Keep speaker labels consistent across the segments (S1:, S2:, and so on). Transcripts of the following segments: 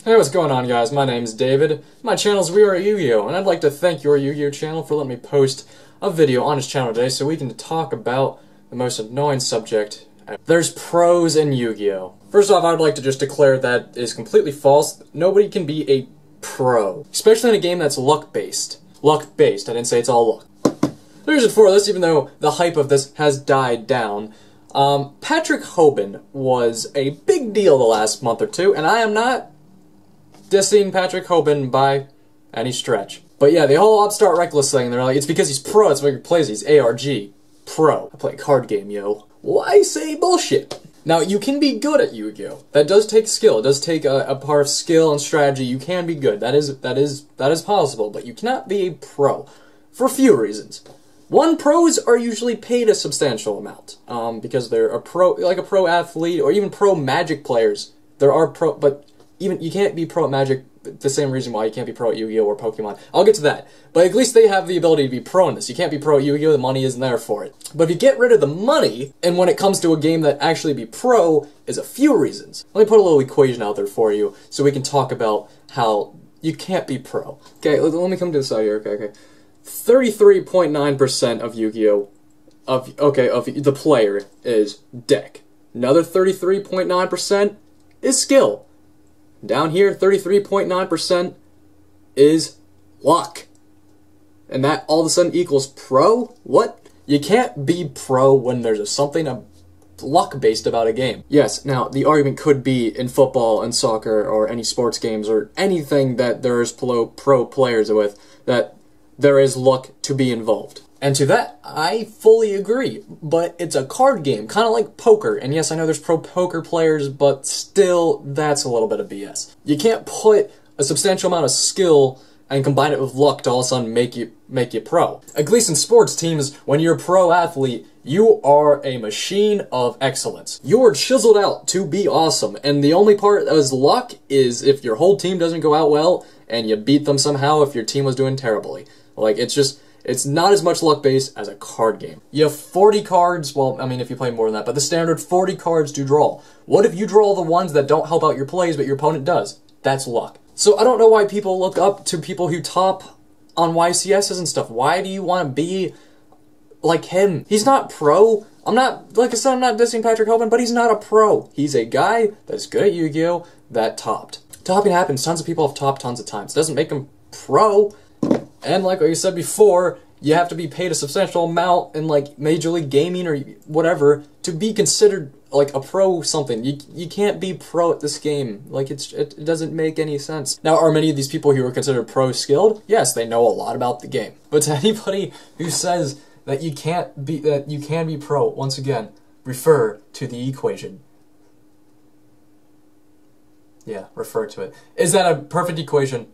S1: Hey, what's going on, guys? My name's David. My channel's weryugioh, and I'd like to thank your Yu-Gi-Oh channel for letting me post a video on his channel today so we can talk about the most annoying subject. There's pros in Yu-Gi-Oh! First off, I'd like to just declare that is completely false. Nobody can be a pro, especially in a game that's luck-based. Luck-based. I didn't say it's all luck. The reason for this, even though the hype of this has died down, Patrick Hoban was a big deal the last month or two, and I am not dissing Patrick Hoban by any stretch. But yeah, the whole upstart reckless thing, they're like, it's because he's pro, it's why he plays, he's ARG. Pro. I play a card game, yo. Why say bullshit? Now, you can be good at Yu-Gi-Oh! That does take skill. It does take a part of skill and strategy. You can be good. That is possible, but you cannot be a pro. For a few reasons. One, pros are usually paid a substantial amount. Because they're a pro, like a pro athlete, or even pro Magic players. There are pro, but even you can't be pro at Magic, the same reason why you can't be pro at Yu-Gi-Oh! Or Pokemon. I'll get to that. But at least they have the ability to be pro in this. You can't be pro at Yu-Gi-Oh! The money isn't there for it. But if you get rid of the money, and when it comes to a game that actually be pro, is a few reasons. Let me put a little equation out there for you, so we can talk about how you can't be pro. Okay, let me come to this out here, okay. 33.9% of Yu-Gi-Oh! of the player is deck. Another 33.9% is skill. Down here, 33.9% is luck. And that all of a sudden equals pro? What? You can't be pro when there's something luck-based about a game. Yes, now, the argument could be in football and soccer or any sports games or anything that there's pro players with, that there is luck to be involved. And to that, I fully agree, but it's a card game, kind of like poker, and yes, I know there's pro poker players, but still, that's a little bit of BS. You can't put a substantial amount of skill and combine it with luck to all of a sudden make you pro. At least in sports teams, when you're a pro athlete, you are a machine of excellence. You are chiseled out to be awesome, and the only part that is luck is if your whole team doesn't go out well, and you beat them somehow if your team was doing terribly. Like, it's not as much luck-based as a card game. You have 40 cards, well, I mean, if you play more than that, but the standard 40 cards to draw. What if you draw the ones that don't help out your plays, but your opponent does? That's luck. So I don't know why people look up to people who top on YCSs and stuff. Why do you want to be like him? He's not pro. Like I said, I'm not dissing Patrick Hoban, but he's not a pro. He's a guy that's good at Yu-Gi-Oh! That topped. Topping happens. Tons of people have topped tons of times. Doesn't make him pro. And like I said before, you have to be paid a substantial amount in like Major League Gaming or whatever to be considered like a pro something. You can't be pro at this game. Like it doesn't make any sense. Now, are many of these people who are considered pro skilled? Yes, they know a lot about the game. But to anybody who says that you can be pro, once again, refer to the equation. Yeah, refer to it. Is that a perfect equation?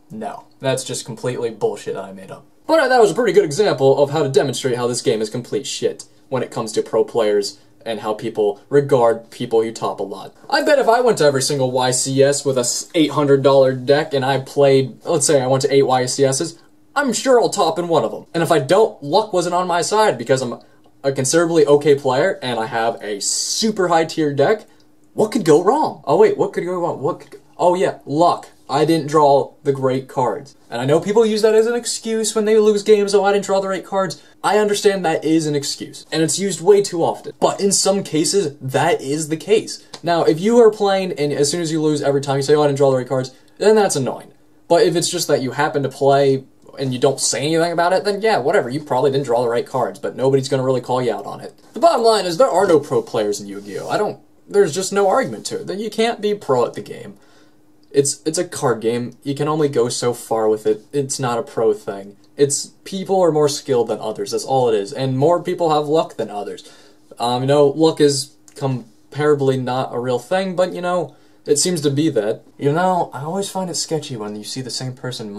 S1: No, that's just completely bullshit that I made up. But that was a pretty good example of how to demonstrate how this game is complete shit when it comes to pro players and how people regard people who top a lot. I bet if I went to every single YCS with a $800 deck and I played, let's say I went to 8 YCSs, I'm sure I'll top in one of them. And if I don't, luck wasn't on my side because I'm a considerably okay player and I have a super high tier deck. What could go wrong? Oh wait, what could go wrong? Oh yeah, luck. I didn't draw the great cards. And I know people use that as an excuse when they lose games, oh, I didn't draw the right cards. I understand that is an excuse, and it's used way too often. But in some cases, that is the case. Now, if you are playing, and as soon as you lose every time you say, oh, I didn't draw the right cards, then that's annoying. But if it's just that you happen to play and you don't say anything about it, then yeah, whatever, you probably didn't draw the right cards, but nobody's gonna really call you out on it. The bottom line is there are no pro players in Yu-Gi-Oh! There's just no argument to it. That you can't be pro at the game. It's a card game. You can only go so far with it. It's not a pro thing. It's people are more skilled than others. That's all it is. And more people have luck than others. You know, luck is comparably not a real thing, but, you know, it seems to be that. You know, I always find it sketchy when you see the same person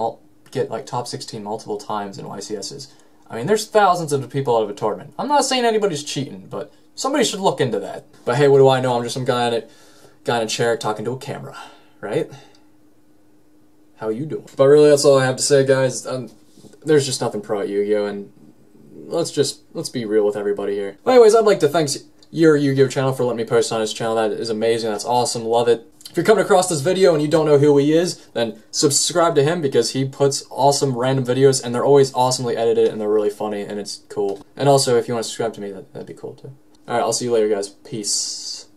S1: get, like, top 16 multiple times in YCSs. I mean, there's thousands of people out of a tournament. I'm not saying anybody's cheating, but somebody should look into that. But hey, what do I know? I'm just some guy in a chair talking to a camera. Right? How you doing? But really, that's all I have to say, guys. There's just nothing pro at Yu-Gi-Oh! And let's be real with everybody here. But anyways, I'd like to thank your Yu-Gi-Oh! Channel for letting me post on his channel. That is amazing. That's awesome. Love it. If you're coming across this video and you don't know who he is, then subscribe to him because he puts awesome random videos and they're always awesomely edited and they're really funny and it's cool. And also, if you want to subscribe to me, that'd be cool too. Alright, I'll see you later, guys. Peace.